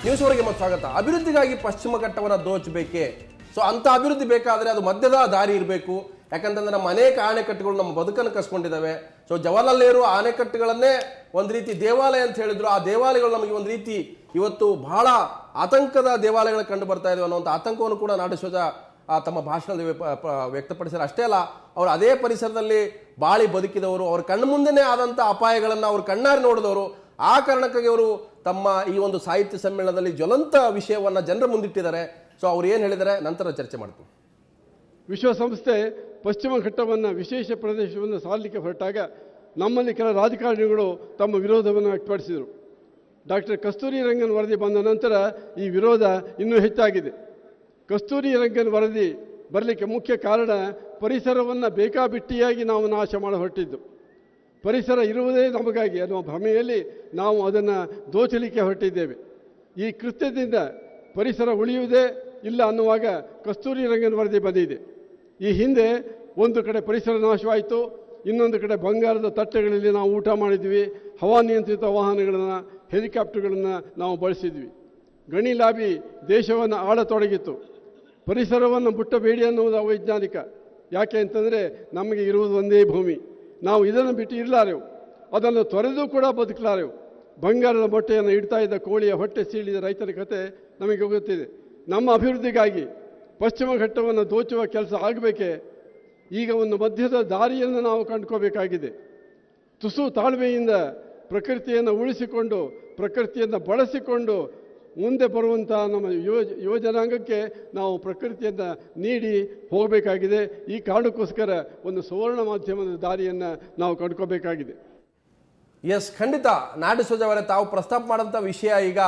ನ್ಯೂಸ್ವರೆಗೆ ಮತ್ತೆ ಸ್ವಾಗತ. ಅಭಿವೃದ್ಧಿಗಾಗಿ ಪಶ್ಚಿಮ ಘಟ್ಟವನ್ನು ದೋಚಬೇಕೆ? ಸೊ ಅಂತ ಅಭಿವೃದ್ಧಿ ಬೇಕಾದ್ರೆ ಅದು ಮಧ್ಯದ ದಾರಿ ಇರಬೇಕು. ಯಾಕಂತಂದ್ರೆ ನಮ್ಮ ಅನೇಕ ಅಣೆಕಟ್ಟುಗಳು ನಮ್ಮ ಬದುಕನ್ನು ಕಸ್ಕೊಂಡಿದ್ದಾವೆ. ಸೊ ಜವಾಹರ್ಲಾಲ್ ನೆಹರು ಅಣೆಕಟ್ಟುಗಳನ್ನೇ ಒಂದು ರೀತಿ ದೇವಾಲಯ ಅಂತ ಹೇಳಿದ್ರು. ಆ ದೇವಾಲಯಗಳು ನಮಗೆ ಒಂದು ರೀತಿ ಇವತ್ತು ಬಹಳ ಆತಂಕದ ದೇವಾಲಯಗಳು ಕಂಡು ಬರ್ತಾ ಇದಾವೆ ಅನ್ನುವಂಥ ಆತಂಕವನ್ನು ಕೂಡ ನಾಡಧ್ವಜ ತಮ್ಮ ಭಾಷಣದಲ್ಲಿ ವ್ಯಕ್ತಪಡಿಸಿದ್ದಾರೆ. ಅಷ್ಟೇ ಅಲ್ಲ, ಅವರು ಅದೇ ಪರಿಸರದಲ್ಲಿ ಬಾಳಿ ಬದುಕಿದವರು, ಅವ್ರ ಕಣ್ಣು ಮುಂದೆನೇ ಆದಂಥ ಅಪಾಯಗಳನ್ನು ಅವ್ರು ಕಣ್ಣಾರಿ ನೋಡಿದವರು. ಆ ಕಾರಣಕ್ಕಾಗಿ ಅವರು ತಮ್ಮ ಈ ಒಂದು ಸಾಹಿತ್ಯ ಸಮ್ಮೇಳನದಲ್ಲಿ ಜ್ವಲಂತ ವಿಷಯವನ್ನು ಜನರ ಮುಂದಿಟ್ಟಿದ್ದಾರೆ. ಸೊ ಅವ್ರು ಏನು ಹೇಳಿದ್ದಾರೆ ನಂತರ ಚರ್ಚೆ ಮಾಡ್ತೀವಿ. ವಿಶ್ವಸಂಸ್ಥೆ ಪಶ್ಚಿಮ ಘಟ್ಟವನ್ನು ವಿಶೇಷ ಪ್ರದೇಶವನ್ನು ಸಾರಲಿಕ್ಕೆ ಹೊರಟಾಗ ನಮ್ಮಲ್ಲಿ ಕೆಲ ರಾಜಕಾರಣಿಗಳು ತಮ್ಮ ವಿರೋಧವನ್ನು ವ್ಯಕ್ತಪಡಿಸಿದರು. ಡಾಕ್ಟರ್ ಕಸ್ತೂರಿ ರಂಗನ್ ವರದಿ ಬಂದ ನಂತರ ಈ ವಿರೋಧ ಇನ್ನೂ ಹೆಚ್ಚಾಗಿದೆ. ಕಸ್ತೂರಿ ರಂಗನ್ ವರದಿ ಬರಲಿಕ್ಕೆ ಮುಖ್ಯ ಕಾರಣ ಪರಿಸರವನ್ನು ಬೇಕಾಬಿಟ್ಟಿಯಾಗಿ ನಾವು ನಾಶ ಮಾಡಿ ಹೊರಟಿದ್ದು. ಪರಿಸರ ಇರುವುದೇ ನಮಗಾಗಿ ಅನ್ನುವ ಭ್ರಮೆಯಲ್ಲಿ ನಾವು ಅದನ್ನು ದೋಚಲಿಕ್ಕೆ ಹೊರಟಿದ್ದೇವೆ. ಈ ಕೃತ್ಯದಿಂದ ಪರಿಸರ ಉಳಿಯುವುದೇ ಇಲ್ಲ ಅನ್ನುವಾಗ ಕಸ್ತೂರಿ ರಂಗನ್ ವರದಿ ಬಂದಿದೆ. ಈ ಹಿಂದೆ ಒಂದು ಕಡೆ ಪರಿಸರ ನಾಶವಾಯಿತು, ಇನ್ನೊಂದು ಕಡೆ ಬಂಗಾರದ ತಟ್ಟೆಗಳಲ್ಲಿ ನಾವು ಊಟ ಮಾಡಿದ್ವಿ, ಹವಾನಿಯಂತ್ರಿತ ವಾಹನಗಳನ್ನು, ಹೆಲಿಕಾಪ್ಟರ್ಗಳನ್ನು ನಾವು ಬಳಸಿದ್ವಿ. ಗಣಿ ಲಾಬಿ ದೇಶವನ್ನು ಆಳತೊಡಗಿತ್ತು. ಪರಿಸರವನ್ನು ಮುಟ್ಟಬೇಡಿ ಅನ್ನುವುದು ಅವೈಜ್ಞಾನಿಕ. ಯಾಕೆ ಅಂತಂದರೆ ನಮಗೆ ಇರುವುದು ಒಂದೇ ಭೂಮಿ, ನಾವು ಇದನ್ನು ಬಿಟ್ಟು ಇರಲಾರೆವು, ಅದನ್ನು ತೊರೆದು ಕೂಡ ಬದುಕಲಾರೆವು. ಬಂಗಾರದ ಮೊಟ್ಟೆಯನ್ನು ಇಡ್ತಾ ಇದ್ದ ಕೋಳಿಯ ಹೊಟ್ಟೆ ಸೀಳಿದ ರೈತರ ಕತೆ ನಮಗೆ ಗೊತ್ತಿದೆ. ನಮ್ಮ ಅಭಿವೃದ್ಧಿಗಾಗಿ ಪಶ್ಚಿಮ ಘಟ್ಟವನ್ನು ದೋಚುವ ಕೆಲಸ ಆಗಬೇಕೆ? ಈಗ ಒಂದು ಮಧ್ಯದ ದಾರಿಯನ್ನು ನಾವು ಕಂಡುಕೋಬೇಕಾಗಿದೆ. ತುಸು ತಾಳ್ಮೆಯಿಂದ ಪ್ರಕೃತಿಯನ್ನು ಉಳಿಸಿಕೊಂಡು, ಪ್ರಕೃತಿಯನ್ನು ಬಳಸಿಕೊಂಡು ಮುಂದೆ ಬರುವಂಥ ನಮ್ಮ ಯುವಜನಾಂಗಕ್ಕೆ ನಾವು ಪ್ರಕೃತಿಯನ್ನು ನೀಡಿ ಹೋಗಬೇಕಾಗಿದೆ. ಈ ಕಾರಣಕ್ಕೋಸ್ಕರ ಒಂದು ಸುವರ್ಣ ಮಾಧ್ಯಮದ ದಾರಿಯನ್ನು ನಾವು ಕಂಡುಕೋಬೇಕಾಗಿದೆ. ಎಸ್, ಖಂಡಿತ ನಾಡಧ್ವಜ ಅವರೇ, ತಾವು ಪ್ರಸ್ತಾಪ ಮಾಡಿದಂಥ ವಿಷಯ ಈಗ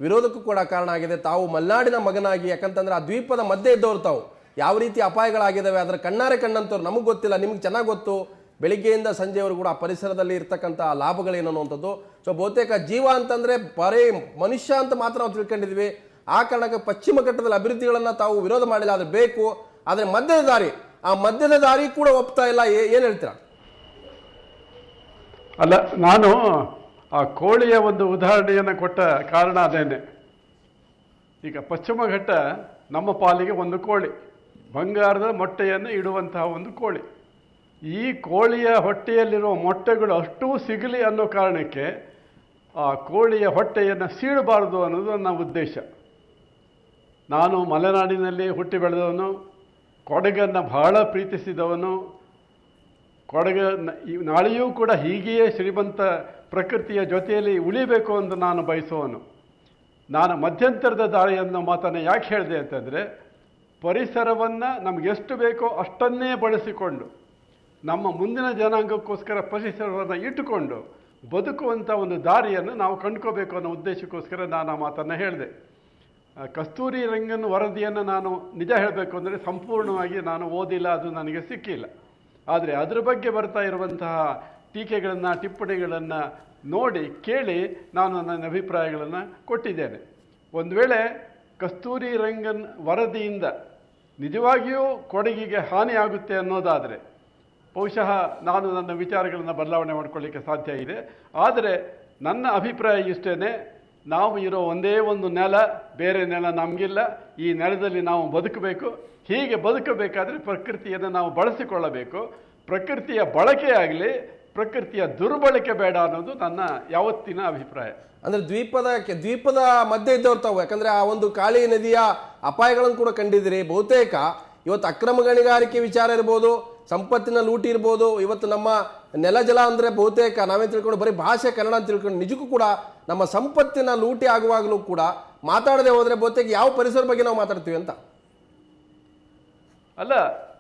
ವಿರೋಧಕ್ಕೂ ಕೂಡ ಕಾರಣ ಆಗಿದೆ. ತಾವು ಮಲೆನಾಡಿನ ಮಗನಾಗಿ, ಯಾಕಂತಂದ್ರೆ ಆ ದ್ವೀಪದ ಮಧ್ಯೆ ಇದ್ದವರು, ತಾವು ಯಾವ ರೀತಿ ಅಪಾಯಗಳಾಗಿದ್ದಾವೆ ಅದರ ಕಣ್ಣಾರೆ ಕಣ್ಣಂತವ್ರು. ನಮಗೆ ಗೊತ್ತಿಲ್ಲ, ನಿಮ್ಗೆ ಚೆನ್ನಾಗಿ ಗೊತ್ತು. ಬೆಳಿಗ್ಗೆಯಿಂದ ಸಂಜೆವರೆಗೂ ಕೂಡ ಆ ಪರಿಸರದಲ್ಲಿ ಇರ್ತಕ್ಕಂಥ ಲಾಭಗಳೇನು ಅನ್ನುವಂಥದ್ದು. ಸೊ ಬಹುತೇಕ ಜೀವ ಅಂತಂದ್ರೆ ಬರೀ ಮನುಷ್ಯ ಅಂತ ಮಾತ್ರ ನಾವು ತಿಳ್ಕೊಂಡಿದ್ವಿ. ಆ ಕಾರಣಕ್ಕೆ ಪಶ್ಚಿಮ ಘಟ್ಟದಲ್ಲಿ ಅಭಿವೃದ್ಧಿಗಳನ್ನು ತಾವು ವಿರೋಧ ಮಾಡಿಲ್ಲ, ಅದು ಬೇಕು. ಆದರೆ ಮಧ್ಯದ ದಾರಿ, ಆ ಮಧ್ಯದ ದಾರಿ ಕೂಡ ಒಪ್ತಾ ಇಲ್ಲ. ಏನು ಹೇಳ್ತೀರಾ? ಅಲ್ಲ, ನಾನು ಆ ಕೋಳಿಯ ಒಂದು ಉದಾಹರಣೆಯನ್ನು ಕೊಟ್ಟ ಕಾರಣ ಅದೇನೆ. ಈಗ ಪಶ್ಚಿಮ ಘಟ್ಟ ನಮ್ಮ ಪಾಲಿಗೆ ಒಂದು ಕೋಳಿ, ಬಂಗಾರದ ಮೊಟ್ಟೆಯನ್ನು ಇಡುವಂತಹ ಒಂದು ಕೋಳಿ. ಈ ಕೋಳಿಯ ಹೊಟ್ಟೆಯಲ್ಲಿರುವ ಮೊಟ್ಟೆಗಳು ಅಷ್ಟೂ ಸಿಗಲಿ ಅನ್ನೋ ಕಾರಣಕ್ಕೆ ಆ ಕೋಳಿಯ ಹೊಟ್ಟೆಯನ್ನು ಸೀಳಬಾರದು ಅನ್ನೋದು ನನ್ನ ಉದ್ದೇಶ. ನಾನು ಮಲೆನಾಡಿನಲ್ಲಿ ಹುಟ್ಟಿ ಬೆಳೆದವನು, ಕೊಡಗನ್ನು ಬಹಳ ಪ್ರೀತಿಸಿದವನು. ನಾಳೆಯೂ ಕೂಡ ಹೀಗೆಯೇ ಶ್ರೀಮಂತ ಪ್ರಕೃತಿಯ ಜೊತೆಯಲ್ಲಿ ಉಳಿಬೇಕು ಎಂದು ನಾನು ಬಯಸುವನು. ನಾನು ಮಧ್ಯಂತರದ ದಾರಿಯನ್ನು ಮಾತನ್ನು ಯಾಕೆ ಹೇಳಿದೆ ಅಂತಂದರೆ, ಪರಿಸರವನ್ನು ನಮ್ಗೆ ಎಷ್ಟು ಬೇಕೋ ಅಷ್ಟನ್ನೇ ಬಳಸಿಕೊಂಡು ನಮ್ಮ ಮುಂದಿನ ಜನಾಂಗಕ್ಕೋಸ್ಕರ ಪರಿಸರವನ್ನು ಇಟ್ಟುಕೊಂಡು ಬದುಕುವಂಥ ಒಂದು ದಾರಿಯನ್ನು ನಾವು ಕಂಡ್ಕೋಬೇಕು ಅನ್ನೋ ಉದ್ದೇಶಕ್ಕೋಸ್ಕರ ನಾನು ಆ ಮಾತನ್ನು ಹೇಳಿದೆ. ಕಸ್ತೂರಿ ರಂಗನ್ ವರದಿಯನ್ನು ನಾನು ನಿಜ ಹೇಳಬೇಕು ಅಂದರೆ ಸಂಪೂರ್ಣವಾಗಿ ನಾನು ಓದಿಲ್ಲ, ಅದು ನನಗೆ ಸಿಕ್ಕಿಲ್ಲ. ಆದರೆ ಅದರ ಬಗ್ಗೆ ಬರ್ತಾ ಇರುವಂತಹ ಟೀಕೆಗಳನ್ನು, ಟಿಪ್ಪಣಿಗಳನ್ನು ನೋಡಿ ಕೇಳಿ ನಾನು ನನ್ನ ಅಭಿಪ್ರಾಯಗಳನ್ನು ಕೊಟ್ಟಿದ್ದೇನೆ. ಒಂದು ವೇಳೆ ಕಸ್ತೂರಿ ರಂಗನ್ ವರದಿಯಿಂದ ನಿಜವಾಗಿಯೂ ಕೊಡಗಿಗೆ ಹಾನಿಯಾಗುತ್ತೆ ಅನ್ನೋದಾದರೆ ಬಹುಶಃ ನಾನು ನನ್ನ ವಿಚಾರಗಳನ್ನು ಬದಲಾವಣೆ ಮಾಡಿಕೊಳ್ಳಿಕ್ಕೆ ಸಾಧ್ಯ ಇದೆ. ಆದರೆ ನನ್ನ ಅಭಿಪ್ರಾಯ ಇಷ್ಟೇ, ನಾವು ಇರೋ ಒಂದೇ ಒಂದು ನೆಲ, ಬೇರೆ ನೆಲ ನಮಗಿಲ್ಲ. ಈ ನೆಲದಲ್ಲಿ ನಾವು ಬದುಕಬೇಕು. ಹೀಗೆ ಬದುಕಬೇಕಾದ್ರೆ ಪ್ರಕೃತಿಯನ್ನು ನಾವು ಬಳಸಿಕೊಳ್ಳಬೇಕು. ಪ್ರಕೃತಿಯ ಬಳಕೆ ಆಗಲಿ, ಪ್ರಕೃತಿಯ ದುರ್ಬಳಕೆ ಬೇಡ ಅನ್ನೋದು ನನ್ನ ಯಾವತ್ತಿನ ಅಭಿಪ್ರಾಯ. ಅಂದ್ರೆ ದ್ವೀಪದ ಮಧ್ಯೆ ಇದ್ದವ್ರು ತಾವು, ಯಾಕಂದ್ರೆ ಆ ಒಂದು ಕಾಳಿ ನದಿಯ ಅಪಾಯಗಳನ್ನು ಕೂಡ ಕಂಡಿದ್ದೀರಿ. ಬಹುತೇಕ ಇವತ್ತು ಅಕ್ರಮ ಗಣಿಗಾರಿಕೆ ವಿಚಾರ ಇರ್ಬೋದು, ಸಂಪತ್ತಿನ ಲೂಟಿ ಇರ್ಬೋದು. ಇವತ್ತು ನಮ್ಮ ನೆಲ ಜಲ ಅಂದ್ರೆ ಬಹುತೇಕ ನಾವೇ ತಿಳ್ಕೊಂಡು ಬರೀ ಭಾಷೆ ಕನ್ನಡ ಅಂತ ತಿಳ್ಕೊಂಡು, ನಿಜಕ್ಕೂ ಕೂಡ ನಮ್ಮ ಸಂಪತ್ತಿನ ಲೂಟಿ ಆಗುವಾಗಲೂ ಕೂಡ ಮಾತಾಡದೆ ಹೋದ್ರೆ ಬಹುತೇಕ ಯಾವ ಪರಿಸರ ಬಗ್ಗೆ ನಾವು ಮಾತಾಡ್ತೀವಿ ಅಂತ ಅಲ್ಲ.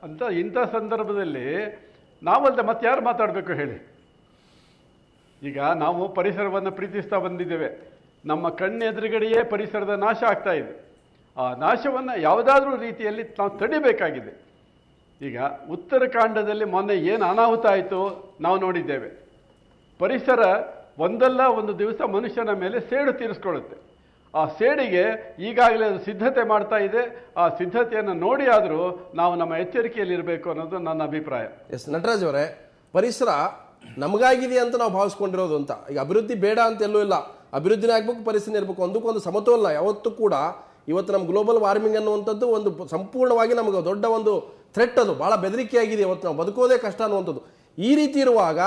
ಅಂತ ಇಂಥ ಸಂದರ್ಭದಲ್ಲಿ ನಾವಲ್ದ ಮತ್ತೆ ಯಾರು ಮಾತಾಡಬೇಕು ಹೇಳಿ? ಈಗ ನಾವು ಪರಿಸರವನ್ನು ಪ್ರೀತಿಸ್ತಾ ಬಂದಿದ್ದೇವೆ. ನಮ್ಮ ಕಣ್ಣೆದುರುಗಡೆಯೇ ಪರಿಸರದ ನಾಶ ಆಗ್ತಾ ಇದೆ. ಆ ನಾಶವನ್ನು ಯಾವುದಾದ್ರೂ ರೀತಿಯಲ್ಲಿ ನಾವು ತಡಿಬೇಕಾಗಿದೆ. ಈಗ ಉತ್ತರಾಖಂಡದಲ್ಲಿ ಮೊನ್ನೆ ಏನು ಅನಾಹುತ ಆಯಿತು ನಾವು ನೋಡಿದ್ದೇವೆ. ಪರಿಸರ ಒಂದಲ್ಲ ಒಂದು ದಿವಸ ಮನುಷ್ಯನ ಮೇಲೆ ಸೇಡು ತೀರಿಸ್ಕೊಳ್ಳುತ್ತೆ. ಆ ಸೇಡಿಗೆ ಈಗಾಗಲೇ ಅದು ಸಿದ್ಧತೆ ಮಾಡ್ತಾ ಇದೆ. ಆ ಸಿದ್ಧತೆಯನ್ನು ನೋಡಿ ಆದರೂ ನಾವು ನಮ್ಮ ಎಚ್ಚರಿಕೆಯಲ್ಲಿರಬೇಕು ಅನ್ನೋದು ನನ್ನ ಅಭಿಪ್ರಾಯ. ಎಸ್ ನಟರಾಜ್ ಅವರೇ, ಪರಿಸರ ನಮಗಾಗಿದೆ ಅಂತ ನಾವು ಭಾವಿಸ್ಕೊಂಡಿರೋದು ಅಂತ. ಈಗ ಅಭಿವೃದ್ಧಿ ಬೇಡ ಅಂತ ಎಲ್ಲೂ ಇಲ್ಲ. ಅಭಿವೃದ್ಧಿನೇ ಆಗಬೇಕು, ಪರಿಸ್ಥಿತಿ ಇರಬೇಕು, ಒಂದಕ್ಕೊಂದು ಸಮತೋಲನ. ಯಾವತ್ತೂ ಕೂಡ ಇವತ್ತು ನಮ್ಮ ಗ್ಲೋಬಲ್ ವಾರ್ಮಿಂಗ್ ಅನ್ನುವಂಥದ್ದು ಒಂದು ಸಂಪೂರ್ಣವಾಗಿ ನಮಗೆ ದೊಡ್ಡ ಒಂದು ಥ್ರೆಟ್, ಅದು ಭಾಳ ಬೆದರಿಕೆಯಾಗಿದೆ. ಇವತ್ತು ನಾವು ಬದುಕೋದೇ ಕಷ್ಟ ಅನ್ನುವಂಥದ್ದು. ಈ ರೀತಿ ಇರುವಾಗ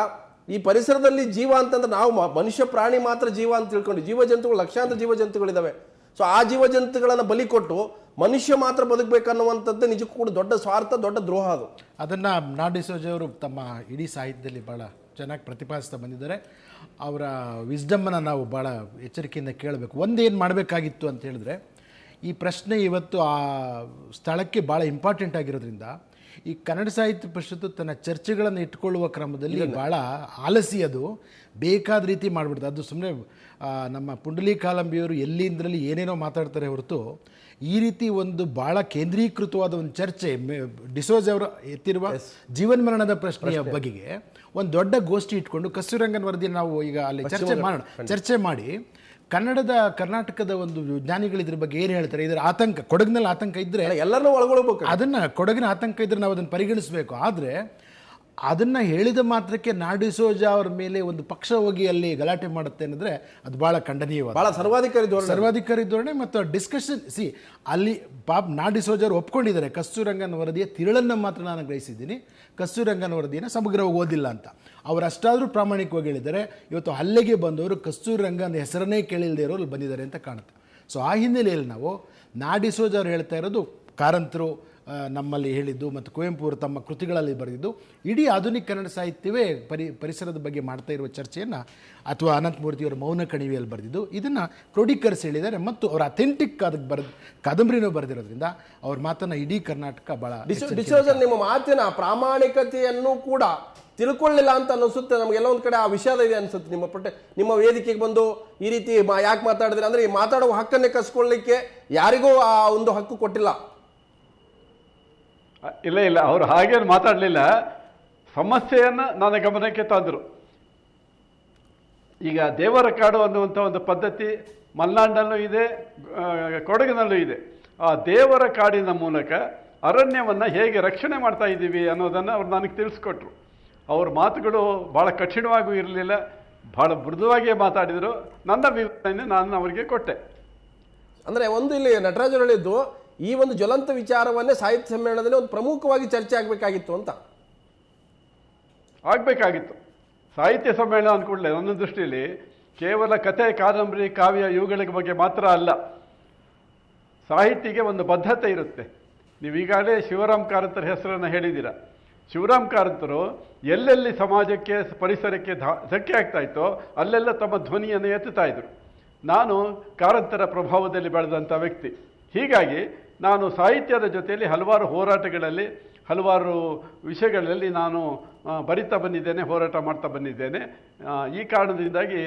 ಈ ಪರಿಸರದಲ್ಲಿ ಜೀವ ಅಂತಂದ್ರೆ ನಾವು ಮನುಷ್ಯ ಪ್ರಾಣಿ ಮಾತ್ರ ಜೀವ ಅಂತ ತಿಳ್ಕೊಂಡು, ಜೀವಜಂತುಗಳು ಲಕ್ಷಾಂತರ ಜೀವಜಂತುಗಳಿದ್ದಾವೆ. ಸೊ ಆ ಜೀವಜಂತುಗಳನ್ನು ಬಲಿ ಕೊಟ್ಟು ಮನುಷ್ಯ ಮಾತ್ರ ಬದುಕಬೇಕನ್ನುವಂಥದ್ದು ನಿಜಕ್ಕೂ ಕೂಡ ದೊಡ್ಡ ಸ್ವಾರ್ಥ, ದೊಡ್ಡ ದ್ರೋಹ ಅದು. ಅದನ್ನು ನಾ ಡಿಸೋಜ ಅವರು ತಮ್ಮ ಇಡೀ ಸಾಹಿತ್ಯದಲ್ಲಿ ಭಾಳ ಚೆನ್ನಾಗಿ ಪ್ರತಿಪಾದಿಸ್ತಾ ಬಂದಿದ್ದಾರೆ. ಅವರ ವಿಸ್ಡಮ್ಮನ್ನು ನಾವು ಭಾಳ ಎಚ್ಚರಿಕೆಯಿಂದ ಕೇಳಬೇಕು. ಒಂದೇನು ಮಾಡಬೇಕಾಗಿತ್ತು ಅಂತ ಹೇಳಿದ್ರೆ, ಈ ಪ್ರಶ್ನೆ ಇವತ್ತು ಆ ಸ್ಥಳಕ್ಕೆ ಭಾಳ ಇಂಪಾರ್ಟೆಂಟ್ ಆಗಿರೋದ್ರಿಂದ ಈ ಕನ್ನಡ ಸಾಹಿತ್ಯ ಪರಿಷತ್ತು ತನ್ನ ಚರ್ಚೆಗಳನ್ನು ಇಟ್ಕೊಳ್ಳುವ ಕ್ರಮದಲ್ಲಿ ಭಾಳ ಆಲಸಿ, ಅದು ಬೇಕಾದ ರೀತಿ ಮಾಡಿಬಿಡ್ತದೆ. ಅದು ಸುಮ್ಮನೆ ನಮ್ಮ ಪುಂಡಲಿ ಕಾಲಂಬಿಯವರು ಎಲ್ಲಿಂದರಲ್ಲಿ ಏನೇನೋ ಮಾತಾಡ್ತಾರೆ ಹೊರತು ಈ ರೀತಿ ಒಂದು ಭಾಳ ಕೇಂದ್ರೀಕೃತವಾದ ಒಂದು ಚರ್ಚೆ, ಡಿಸೋಜ್ ಅವರು ಎತ್ತಿರುವ ಜೀವನ್ಮರಣದ ಪ್ರಶ್ನೆಯ ಬಗೆಗೆ ಒಂದು ದೊಡ್ಡ ಗೋಷ್ಠಿ ಇಟ್ಕೊಂಡು ಕಸ್ತೂರಂಗನ್ ವರದಿ ನಾವು ಈಗ ಅಲ್ಲಿ ಚರ್ಚೆ ಮಾಡಿ ಕರ್ನಾಟಕದ ಒಂದು ವಿಜ್ಞಾನಿಗಳು ಇದ್ರ ಬಗ್ಗೆ ಏನು ಹೇಳ್ತಾರೆ, ಇದರ ಆತಂಕ, ಕೊಡಗಿನಲ್ಲಿ ಆತಂಕ ಇದ್ದರೆ ಎಲ್ಲರನ್ನೂ ಒಳಗೊಳ್ಬೇಕು. ಅದನ್ನು ಕೊಡಗಿನ ಆತಂಕ ಇದ್ದರೆ ನಾವು ಅದನ್ನು ಪರಿಗಣಿಸಬೇಕು. ಆದರೆ ಅದನ್ನು ಹೇಳಿದ ಮಾತ್ರಕ್ಕೆ ನಾ ಡಿಸೋಜ ಅವ್ರ ಮೇಲೆ ಒಂದು ಪಕ್ಷ ಹೋಗಿ ಅಲ್ಲಿ ಗಲಾಟೆ ಮಾಡುತ್ತೆ ಅನ್ನೋದ್ರೆ ಅದು ಭಾಳ ಖಂಡನೀಯವಾದ, ಭಾಳ ಸರ್ವಾಧಿಕಾರಿ ಧೋರಣೆ. ಮತ್ತು ಡಿಸ್ಕಷನ್ ಅಲ್ಲಿ ನಾ ಡಿಸೋಜ ಅವರು ಒಪ್ಕೊಂಡಿದ್ದಾರೆ, ಕಸ್ತೂರಂಗನ್ ವರದಿಯ ತಿರುಳನ್ನು ಮಾತ್ರ ನಾನು ಗ್ರಹಿಸಿದ್ದೀನಿ, ಕಸ್ತೂರಂಗನ್ ವರದಿಯನ್ನು ಸಮಗ್ರವಾಗಿ ಓದಿಲ್ಲ ಅಂತ. ಅವರಷ್ಟಾದರೂ ಪ್ರಾಮಾಣಿಕವಾಗಿ ಹೇಳಿದ್ದಾರೆ. ಇವತ್ತು ಹಲ್ಲೆಗೆ ಬಂದವರು ಕಸ್ತೂರಂಗನ್ ಹೆಸರನ್ನೇ ಕೇಳಿಲ್ಲದೆ ಇರೋರು ಅಲ್ಲಿ ಬಂದಿದ್ದಾರೆ ಅಂತ ಕಾಣುತ್ತೆ. ಸೊ ಆ ಹಿನ್ನೆಲೆಯಲ್ಲಿ ನಾವು ನಾ ಡಿಸೋಜ ಅವರು ಹೇಳ್ತಾ ಇರೋದು, ಕಾರಂತರು ನಮ್ಮಲ್ಲಿ ಹೇಳಿದ್ದು ಮತ್ತು ಕುವೆಂಪು ಅವರು ತಮ್ಮ ಕೃತಿಗಳಲ್ಲಿ ಬರೆದಿದ್ದು, ಇಡೀ ಆಧುನಿಕ ಕನ್ನಡ ಸಾಹಿತ್ಯವೇ ಪರಿಸರದ ಬಗ್ಗೆ ಮಾಡ್ತಾ ಇರುವ ಚರ್ಚೆಯನ್ನು, ಅಥವಾ ಅನಂತಮೂರ್ತಿಯವರು ಮೌನ ಕಣಿವೆಯಲ್ಲಿ ಬರೆದಿದ್ದು, ಇದನ್ನು ಕ್ರೋಢೀಕರಿಸಿ ಹೇಳಿದ್ದಾರೆ. ಮತ್ತು ಅವರು ಅಥೆಂಟಿಕ್ ಅದಕ್ಕೆ ಕಾದಂಬರಿನೂ ಬರೆದಿರೋದ್ರಿಂದ ಅವ್ರ ಮಾತನ್ನು ಇಡೀ ಕರ್ನಾಟಕ ಭಾಳ ಡಿಸೋಜನ್ ನಿಮ್ಮ ಮಾತಿನ ಪ್ರಾಮಾಣಿಕತೆಯನ್ನು ಕೂಡ ತಿಳ್ಕೊಳ್ಳಿಲ್ಲ ಅಂತ ಅನಿಸುತ್ತೆ ನಮಗೆಲ್ಲ. ಒಂದು ಕಡೆ ಆ ವಿಷಾದ ಇದೆ ಅನಿಸುತ್ತೆ. ನಿಮ್ಮ ವೇದಿಕೆಗೆ ಬಂದು ಈ ರೀತಿ ಯಾಕೆ ಮಾತಾಡಿದ್ರೆ ಅಂದ್ರೆ ಈ ಮಾತಾಡುವ ಹಕ್ಕನ್ನೇ ಕಸ್ಕೊಳ್ಳಿಕ್ಕೆ ಯಾರಿಗೂ ಆ ಒಂದು ಹಕ್ಕು ಕೊಟ್ಟಿಲ್ಲ. ಇಲ್ಲ, ಅವರು ಹಾಗೇನು ಮಾತಾಡಲಿಲ್ಲ. ಸಮಸ್ಯೆಯನ್ನು ನನ್ನ ಗಮನಕ್ಕೆ ತಂದರು. ಈಗ ದೇವರ ಕಾಡು ಅನ್ನುವಂಥ ಒಂದು ಪದ್ಧತಿ ಮಲೆನಾಡಿನಲ್ಲೂ ಇದೆ, ಕೊಡಗಿನಲ್ಲೂ ಇದೆ. ಆ ದೇವರ ಕಾಡಿನ ಮೂಲಕ ಅರಣ್ಯವನ್ನು ಹೇಗೆ ರಕ್ಷಣೆ ಮಾಡ್ತಾ ಇದ್ದೀವಿ ಅನ್ನೋದನ್ನು ಅವ್ರು ನನಗೆ ತಿಳಿಸ್ಕೊಟ್ರು. ಅವ್ರ ಮಾತುಗಳು ಭಾಳ ಕಠಿಣವಾಗೂ ಇರಲಿಲ್ಲ, ಭಾಳ ಮೃದುವಾಗಿಯೇ ಮಾತಾಡಿದರು. ನನ್ನ ವಿವರಣೆ ನಾನು ಅವರಿಗೆ ಕೊಟ್ಟೆ. ಅಂದರೆ ಒಂದು ಇಲ್ಲಿ ನಟರಾಜರು ಹೇಳಿದ್ದು, ಈ ಒಂದು ಜ್ವಲಂತ ವಿಚಾರವನ್ನೇ ಸಾಹಿತ್ಯ ಸಮ್ಮೇಳನದಲ್ಲಿ ಒಂದು ಪ್ರಮುಖವಾಗಿ ಚರ್ಚೆ ಆಗಬೇಕಾಗಿತ್ತು ಅಂತ. ಆಗಬೇಕಾಗಿತ್ತು. ಸಾಹಿತ್ಯ ಸಮ್ಮೇಳನ ಅಂದ್ಕೂಡಲೇ ನನ್ನ ದೃಷ್ಟಿಯಲ್ಲಿ ಕೇವಲ ಕಥೆ, ಕಾದಂಬರಿ, ಕಾವ್ಯ ಇವುಗಳ ಬಗ್ಗೆ ಮಾತ್ರ ಅಲ್ಲ, ಸಾಹಿತಿಗೆ ಒಂದು ಬದ್ಧತೆ ಇರುತ್ತೆ. ನೀವೀಗಾಗಲೇ ಶಿವರಾಮ್ ಕಾರಂತರ ಹೆಸರನ್ನು ಹೇಳಿದ್ದೀರ. ಶಿವರಾಮ್ ಕಾರಂತರು ಎಲ್ಲೆಲ್ಲಿ ಸಮಾಜಕ್ಕೆ, ಪರಿಸರಕ್ಕೆ ಧಕ್ಕೆ ಆಗ್ತಾ ಇತ್ತೋ ಅಲ್ಲೆಲ್ಲ ತಮ್ಮ ಧ್ವನಿಯನ್ನು ಎತ್ತುತ್ತಾ ಇದ್ರು. ನಾನು ಕಾರಂತರ ಪ್ರಭಾವದಲ್ಲಿ ಬೆಳೆದಂಥ ವ್ಯಕ್ತಿ. ಹೀಗಾಗಿ ನಾನು ಸಾಹಿತ್ಯದ ಜೊತೆಯಲ್ಲಿ ಹಲವಾರು ಹೋರಾಟಗಳಲ್ಲಿ, ಹಲವಾರು ವಿಷಯಗಳಲ್ಲಿ ನಾನು ಬರಿತಾ ಬಂದಿದ್ದೇನೆ, ಹೋರಾಟ ಮಾಡ್ತಾ ಬಂದಿದ್ದೇನೆ. ಈ ಕಾರಣದಿಂದಾಗಿ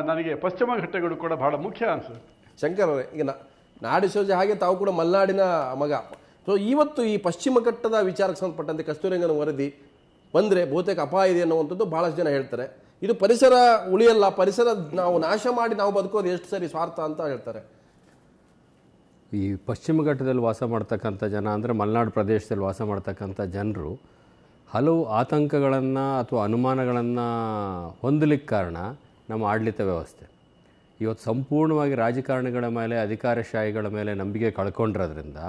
ನನಗೆ ಪಶ್ಚಿಮ ಘಟ್ಟಗಳು ಕೂಡ ಬಹಳ ಮುಖ್ಯ ಅನಿಸುತ್ತೆ. ಶಂಕರ್ ಅವರೇ, ಈಗ ನಾ ಡಿಸೋಜ ಹಾಗೆ ತಾವು ಕೂಡ ಮಲೆನಾಡಿನ ಮಗ. ಸೊ ಇವತ್ತು ಈ ಪಶ್ಚಿಮ ಘಟ್ಟದ ವಿಚಾರಕ್ಕೆ ಸಂಬಂಧಪಟ್ಟಂತೆ ಕಸ್ತೂರಂಗನ ವರದಿ ಬಂದರೆ ಬಹುತೇಕ ಅಪಾಯ ಇದೆ ಅನ್ನುವಂಥದ್ದು ಭಾಳಷ್ಟು ಜನ ಹೇಳ್ತಾರೆ. ಇದು ಪರಿಸರ ಉಳಿಯಲ್ಲ, ಪರಿಸರ ನಾವು ನಾಶ ಮಾಡಿ ನಾವು ಬದುಕೋದು ಎಷ್ಟು ಸರಿ ಸ್ವಾರ್ಥ ಅಂತ ಹೇಳ್ತಾರೆ. ಈ ಪಶ್ಚಿಮ ಘಟ್ಟದಲ್ಲಿ ವಾಸ ಮಾಡ್ತಕ್ಕಂಥ ಜನ ಅಂದರೆ ಮಲೆನಾಡು ಪ್ರದೇಶದಲ್ಲಿ ವಾಸ ಮಾಡ್ತಕ್ಕಂಥ ಜನರು ಹಲವು ಆತಂಕಗಳನ್ನು ಅಥವಾ ಅನುಮಾನಗಳನ್ನು ಹೊಂದಲಿಕ್ಕೆ ಕಾರಣ ನಮ್ಮ ಆಡಳಿತ ವ್ಯವಸ್ಥೆ. ಇವತ್ತು ಸಂಪೂರ್ಣವಾಗಿ ರಾಜಕಾರಣಿಗಳ ಮೇಲೆ, ಅಧಿಕಾರಶಾಹಿಗಳ ಮೇಲೆ ನಂಬಿಕೆ ಕಳ್ಕೊಂಡಿರೋದ್ರಿಂದ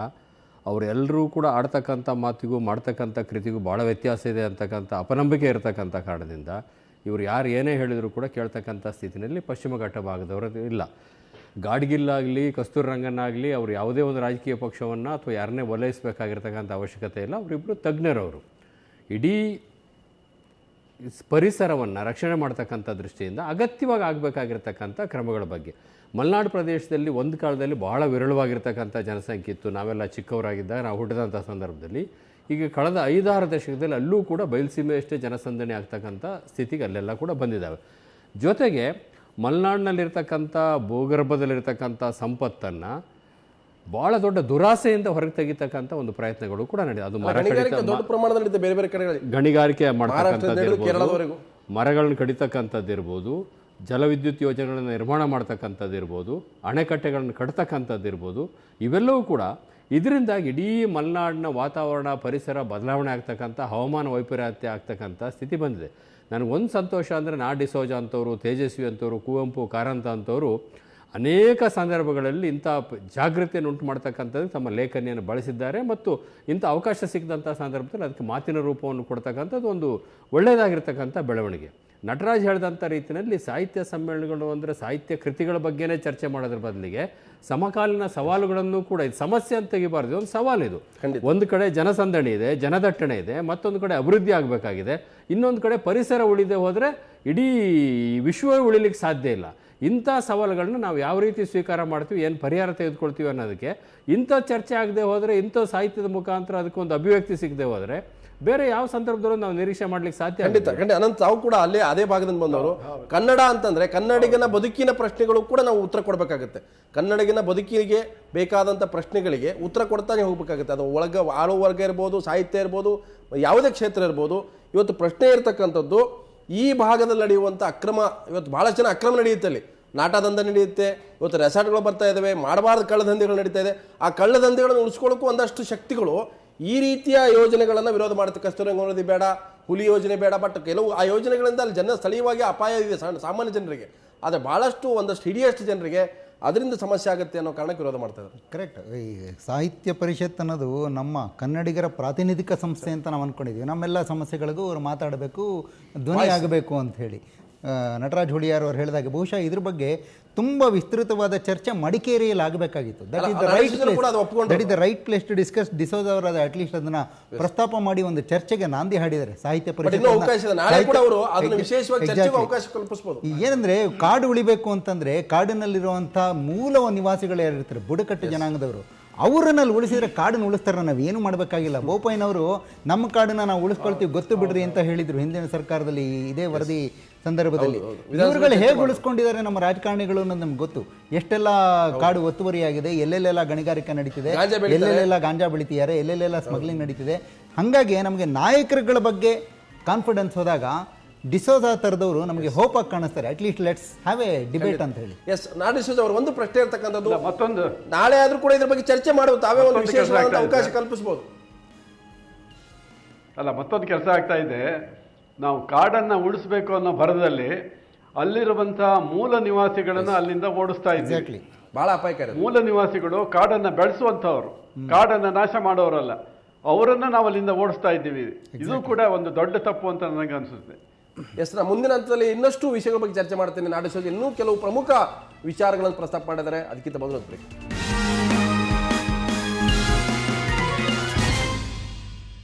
ಅವರೆಲ್ಲರೂ ಕೂಡ ಆಡ್ತಕ್ಕಂಥ ಮಾತಿಗೂ ಮಾಡ್ತಕ್ಕಂಥ ಕೃತಿಗೂ ಭಾಳ ವ್ಯತ್ಯಾಸ ಇದೆ ಅಂತಕ್ಕಂಥ ಅಪನಂಬಿಕೆ ಇರತಕ್ಕಂಥ ಕಾರಣದಿಂದ ಇವರು ಯಾರು ಏನೇ ಹೇಳಿದರೂ ಕೂಡ ಕೇಳ್ತಕ್ಕಂಥ ಸ್ಥಿತಿನಲ್ಲಿ ಪಶ್ಚಿಮ ಘಟ್ಟ ಭಾಗದವರು ಇಲ್ಲ. ಗಾಡ್ಗಿಲ್ಲಾಗಲಿ, ಕಸ್ತೂರಿರಂಗನಾಗಲಿ ಅವರು ಯಾವುದೇ ಒಂದು ರಾಜಕೀಯ ಪಕ್ಷವನ್ನು ಅಥವಾ ಯಾರನ್ನೇ ಓಲೈಸಬೇಕಾಗಿರ್ತಕ್ಕಂಥ ಅವಶ್ಯಕತೆ ಇಲ್ಲ. ಅವರಿಬ್ಬರು ತಜ್ಞರವರು. ಇಡೀ ಪರಿಸರವನ್ನು ರಕ್ಷಣೆ ಮಾಡ್ತಕ್ಕಂಥ ದೃಷ್ಟಿಯಿಂದ ಅಗತ್ಯವಾಗಿ ಆಗಬೇಕಾಗಿರ್ತಕ್ಕಂಥ ಕ್ರಮಗಳ ಬಗ್ಗೆ ಮಲೆನಾಡು ಪ್ರದೇಶದಲ್ಲಿ ಒಂದು ಕಾಲದಲ್ಲಿ ಬಹಳ ವಿರಳವಾಗಿರ್ತಕ್ಕಂಥ ಜನಸಂಖ್ಯೆ ಇತ್ತು. ನಾವೆಲ್ಲ ಚಿಕ್ಕವರಾಗಿದ್ದಾಗ, ನಾವು ಹುಟ್ಟಿದಂಥ ಸಂದರ್ಭದಲ್ಲಿ. ಈಗ ಕಳೆದ 5-6 ದಶಕದಲ್ಲಿ ಅಲ್ಲೂ ಕೂಡ ಬಯಲುಸೀಮೆಯಷ್ಟೇ ಜನಸಂದಣಿ ಆಗ್ತಕ್ಕಂಥ ಸ್ಥಿತಿಗೆ ಅಲ್ಲೆಲ್ಲ ಕೂಡ ಬಂದಿದ್ದಾವೆ. ಜೊತೆಗೆ ಮಲೆನಾಡಿನಲ್ಲಿರ್ತಕ್ಕಂಥ ಭೂಗರ್ಭದಲ್ಲಿರ್ತಕ್ಕಂಥ ಸಂಪತ್ತನ್ನು ಭಾಳ ದೊಡ್ಡ ದುರಾಸೆಯಿಂದ ಹೊರಗೆ ತೆಗಿತಕ್ಕಂಥ ಒಂದು ಪ್ರಯತ್ನಗಳು ಕೂಡ ನಡೆದಿದೆ. ಅದು ಗಣಿಗಾರಿಕೆ ಮಾಡ್ತಕ್ಕಂಥದ್ದು, ಮರಗಳನ್ನು ಕಡಿತಕ್ಕಂಥದ್ದು ಇರ್ಬೋದು, ಜಲವಿದ್ಯುತ್ ಯೋಜನೆಗಳನ್ನು ನಿರ್ಮಾಣ ಮಾಡ್ತಕ್ಕಂಥದ್ದು ಇರ್ಬೋದು, ಅಣೆಕಟ್ಟೆಗಳನ್ನು ಕಟ್ತಕ್ಕಂಥದ್ದು ಇರ್ಬೋದು. ಇವೆಲ್ಲವೂ ಕೂಡ ಇದರಿಂದಾಗಿ ಇಡೀ ಮಲೆನಾಡಿನ ವಾತಾವರಣ, ಪರಿಸರ ಬದಲಾವಣೆ ಆಗ್ತಕ್ಕಂಥ, ಹವಾಮಾನ ವೈಪರೀತ್ಯ ಆಗ್ತಕ್ಕಂಥ ಸ್ಥಿತಿ ಬಂದಿದೆ. ನನಗೊಂದು ಸಂತೋಷ ಅಂದರೆ ನಾ ಡಿಸೋಜ ಅಂಥವ್ರು, ತೇಜಸ್ವಿ ಅಂಥವ್ರು, ಕುವೆಂಪು, ಕಾರಂತ ಅಂಥವರು ಅನೇಕ ಸಂದರ್ಭಗಳಲ್ಲಿ ಇಂಥ ಜಾಗೃತಿಯನ್ನು ಉಂಟು ಮಾಡ್ತಕ್ಕಂಥದ್ದು ತಮ್ಮ ಲೇಖನಿಯನ್ನು ಬಳಸಿದ್ದಾರೆ. ಮತ್ತು ಇಂಥ ಅವಕಾಶ ಸಿಕ್ಕಿದಂಥ ಸಂದರ್ಭದಲ್ಲಿ ಅದಕ್ಕೆ ಮಾತಿನ ರೂಪವನ್ನು ಕೊಡ್ತಕ್ಕಂಥದ್ದು ಒಂದು ಒಳ್ಳೆಯದಾಗಿರ್ತಕ್ಕಂಥ ಬೆಳವಣಿಗೆ. ನಟರಾಜ್ ಹೇಳಿದಂಥ ರೀತಿಯಲ್ಲಿ ಸಾಹಿತ್ಯ ಸಮ್ಮೇಳನಗಳು ಅಂದರೆ ಸಾಹಿತ್ಯ ಕೃತಿಗಳ ಬಗ್ಗೆನೇ ಚರ್ಚೆ ಮಾಡೋದ್ರ ಬದಲಿಗೆ ಸಮಕಾಲೀನ ಸವಾಲುಗಳನ್ನು ಕೂಡ, ಇದು ಸಮಸ್ಯೆ ಅಂತ ತೆಗಿಬಾರ್ದು, ಒಂದು ಸವಾಲಿದು. ಒಂದು ಕಡೆ ಜನಸಂದಣಿ ಇದೆ, ಜನದಟ್ಟಣೆ ಇದೆ, ಮತ್ತೊಂದು ಕಡೆ ಅಭಿವೃದ್ಧಿ ಆಗಬೇಕಾಗಿದೆ, ಇನ್ನೊಂದು ಕಡೆ ಪರಿಸರ ಉಳಿದೇ ಹೋದರೆ ಇಡೀ ವಿಶ್ವ ಉಳಿಲಿಕ್ಕೆ ಸಾಧ್ಯ ಇಲ್ಲ. ಇಂಥ ಸವಾಲುಗಳನ್ನ ನಾವು ಯಾವ ರೀತಿ ಸ್ವೀಕಾರ ಮಾಡ್ತೀವಿ, ಏನು ಪರಿಹಾರ ತೆಗೆದುಕೊಳ್ತೀವಿ ಅನ್ನೋದಕ್ಕೆ ಇಂಥ ಚರ್ಚೆ ಆಗದೆ ಹೋದರೆ, ಇಂಥ ಸಾಹಿತ್ಯದ ಮುಖಾಂತರ ಅದಕ್ಕೊಂದು ಅಭಿವ್ಯಕ್ತಿ ಸಿಗದೆ ಹೋದರೆ ಬೇರೆ ಯಾವ ಸಂದರ್ಭದಲ್ಲೂ ನಾವು ನಿರೀಕ್ಷೆ ಮಾಡ್ಲಿಕ್ಕೆ ಸಾಧ್ಯ. ಖಂಡಿತ ಅನಂತ್, ತಾವು ಕೂಡ ಅದೇ ಭಾಗದಿಂದ ಬಂದವರು. ಕನ್ನಡ ಅಂತಂದ್ರೆ ಕನ್ನಡಿಗನ ಬದುಕಿನ ಪ್ರಶ್ನೆಗಳು ಕೂಡ ನಾವು ಉತ್ತರ ಕೊಡಬೇಕಾಗುತ್ತೆ. ಕನ್ನಡಿಗನ ಬದುಕಿಗೆ ಬೇಕಾದಂಥ ಪ್ರಶ್ನೆಗಳಿಗೆ ಉತ್ತರ ಕೊಡ್ತಾನೆ ಹೋಗ್ಬೇಕಾಗುತ್ತೆ. ಅದು ಆಳುವ ವರ್ಗ ಇರ್ಬೋದು, ಸಾಹಿತ್ಯ ಇರ್ಬೋದು, ಯಾವುದೇ ಕ್ಷೇತ್ರ ಇರ್ಬೋದು. ಇವತ್ತು ಪ್ರಶ್ನೆ ಇರ್ತಕ್ಕಂಥದ್ದು ಈ ಭಾಗದಲ್ಲಿ ನಡೆಯುವಂಥ ಅಕ್ರಮ. ಇವತ್ತು ಬಹಳಷ್ಟು ಜನ ಅಕ್ರಮ ನಡೆಯುತ್ತೆ, ಅಲ್ಲಿ ನಾಟದಂಧೆ ನಡೆಯುತ್ತೆ, ಇವತ್ತು ರೆಸಾರ್ಟ್ಗಳು ಬರ್ತಾ ಇದ್ದಾವೆ, ಮಾಡಬಾರ್ದು ಕಳ್ಳದಂಧೆಗಳು ನಡೀತಾ ಇದೆ. ಆ ಕಳ್ಳದಂಧೆಗಳನ್ನು ಉಳಿಸ್ಕೊಳ್ಳೋಕ್ಕೂ ಒಂದಷ್ಟು ಶಕ್ತಿಗಳು ಈ ರೀತಿಯ ಯೋಜನೆಗಳನ್ನು ವಿರೋಧ ಮಾಡುತ್ತೆ. ಕಸ್ತೂರಿ ರಂಗನ್ ವರದಿ ಬೇಡ, ಹುಲಿ ಯೋಜನೆ ಬೇಡ, ಬಟ್ ಕೆಲವು ಆ ಯೋಜನೆಗಳಿಂದ ಅಲ್ಲಿ ಸ್ಥಳೀಯವಾಗಿ ಅಪಾಯ ಇದೆ ಸಾಮಾನ್ಯ ಜನರಿಗೆ. ಆದರೆ ಭಾಳಷ್ಟು ಒಂದಷ್ಟು ಹಿಡಿಯಷ್ಟು ಜನರಿಗೆ ಅದರಿಂದ ಸಮಸ್ಯೆ ಆಗುತ್ತೆ ಅನ್ನೋ ಕಾರಣಕ್ಕೆ ವಿರೋಧ ಮಾಡ್ತಾ ಇದ್ದಾರೆ. ಕರೆಕ್ಟ್. ಈ ಸಾಹಿತ್ಯ ಪರಿಷತ್ ಅನ್ನೋದು ನಮ್ಮ ಕನ್ನಡಿಗರ ಪ್ರಾತಿನಿಧಿಕ ಸಂಸ್ಥೆ ಅಂತ ನಾವು ಅಂದ್ಕೊಂಡಿದ್ದೀವಿ. ನಮ್ಮೆಲ್ಲ ಸಮಸ್ಯೆಗಳಿಗೂ ಅವರು ಮಾತಾಡಬೇಕು, ಧ್ವನಿ ಆಗಬೇಕು ಅಂತ ಹೇಳಿ ನಟರಾಜ್ ಹುಳಿಯಾರ್ ಅವರು ಹೇಳಿದಾಗೆ ಬಹುಶಃ ಇದ್ರ ಬಗ್ಗೆ ತುಂಬ ವಿಸ್ತೃತವಾದ ಚರ್ಚೆ ಮಡಿಕೇರಿಯಲ್ಲಿ ಆಗಬೇಕಾಗಿತ್ತು. That is the right place to discuss. D'Souza ಅವರು ಅಟ್ಲೀಸ್ಟ್ ಅದನ್ನ ಪ್ರಸ್ತಾಪ ಮಾಡಿ ಒಂದು ಚರ್ಚೆಗೆ ನಾಂದಿ ಹಾಡಿದ್ದಾರೆ. ಸಾಹಿತ್ಯ ಪರಿಷತ್ ಏನಂದ್ರೆ ಕಾಡು ಉಳಿಬೇಕು ಅಂತಂದ್ರೆ ಕಾಡಿನಲ್ಲಿರುವಂಥ ಮೂಲ ನಿವಾಸಿಗಳು ಯಾರಿರ್ತಾರೆ, ಬುಡಕಟ್ಟು ಜನಾಂಗದವರು, ಅವರನ್ನಲ್ಲಿ ಉಳಿಸಿದ್ರೆ ಕಾಡನ್ನು ಉಳಿಸ್ತಾರೆ. ನಾವು ಏನು ಮಾಡಬೇಕಾಗಿಲ್ಲ. ಬೋಪಯ್ಯನವರು ನಮ್ಮ ಕಾಡನ್ನ ನಾವು ಉಳಿಸ್ಕೊಳ್ತೀವಿ ಗೊತ್ತು ಬಿಡ್ರಿ ಅಂತ ಹೇಳಿದ್ರು ಹಿಂದಿನ ಸರ್ಕಾರದಲ್ಲಿ ಇದೇ ವರದಿ ಸಂದರ್ಭದಲ್ಲಿ. ಇವರುಗಳು ಹೇಗೆ ಉಳಿಸ್ಕೊಂಡಿದ್ದಾರೆ ನಮ್ಮ ರಾಜಕಾರಣಿಗಳು ಅನ್ನೋದು ನಮ್ಗೆ ಗೊತ್ತು. ಎಷ್ಟೆಲ್ಲ ಕಾಡು ಒತ್ತುವರಿಯಾಗಿದೆ, ಎಲ್ಲೆಲ್ಲೆಲ್ಲ ಗಣಿಗಾರಿಕೆ ನಡೀತಿದೆ, ಎಲ್ಲೆಲ್ಲೆಲ್ಲ ಗಾಂಜಾ ಬೆಳಿತಿದ್ದಾರೆ, ಎಲ್ಲೆಲ್ಲೆಲ್ಲ ಸ್ಮಗ್ಲಿಂಗ್ ನಡೀತಿದೆ. ಹಾಗಾಗಿ ನಮಗೆ ನಾಯಕರುಗಳ ಬಗ್ಗೆ ಕಾನ್ಫಿಡೆನ್ಸ್ ಹೋದಾಗ ಡಿಸೋಜಾ ತರದವರು ನಮಗೆ ಹೋಪ್ ಆಗಿ ಕಾಣಿಸ್ತಾರೆ. At least let's have a debate ಅಂತ ಹೇಳಿ. ಎಸ್, ನಾ ಡಿಸೋಜಾ ಅವರು ಒಂದು ಪ್ರಶ್ನೆ ಇರ್ತಕ್ಕಂಥದ್ದು, ಮತ್ತೊಂದು ನಾಳೆ ಆದ್ರೂ ಕೂಡ ಇದ್ರ ಬಗ್ಗೆ ಚರ್ಚೆ ಮಾಡುವ ತಾವೇ ಒಂದು ವಿಶೇಷವಾದ ಅವಕಾಶ ಕಲ್ಪಿಸಬಹುದು. ಅಲ್ಲ, ಮತ್ತೊಂದು ಕೆಲಸ ಆಗ್ತಾ ಇದೆ. ನಾವು ಕಾಡನ್ನು ಉಳಿಸಬೇಕು ಅನ್ನೋ ಭರದಲ್ಲಿ ಅಲ್ಲಿರುವಂತಹ ಮೂಲ ನಿವಾಸಿಗಳನ್ನ ಅಲ್ಲಿಂದ ಓಡಿಸ್ತಾ ಇದ್ದೀವಿ. ಬಹಳ ಅಪಾಯಕಾರಿ. ಮೂಲ ನಿವಾಸಿಗಳು ಕಾಡನ್ನ ಬೆಳೆಸುವಂತವ್ರು, ಕಾಡನ್ನ ನಾಶ ಮಾಡೋರಲ್ಲ, ಅವರನ್ನ ನಾವು ಅಲ್ಲಿಂದ ಓಡಿಸ್ತಾ ಇದ್ದೀವಿ. ಇದು ಕೂಡ ಒಂದು ದೊಡ್ಡ ತಪ್ಪು ಅಂತ ನನಗೆ ಅನಿಸುತ್ತೆ. ಎಸ್, ನಾ ಮುಂದಿನ ಹಂತದಲ್ಲಿ ಇನ್ನಷ್ಟು ವಿಷಯಗಳ ಬಗ್ಗೆ ಚರ್ಚೆ ಮಾಡ್ತೇನೆ. ನಾಡಿಸೋದು ಇನ್ನೂ ಕೆಲವು ಪ್ರಮುಖ ವಿಚಾರಗಳನ್ನು ಪ್ರಸ್ತಾಪ ಮಾಡಿದ್ದಾರೆ. ಅದಕ್ಕಿಂತ ಮೊದಲು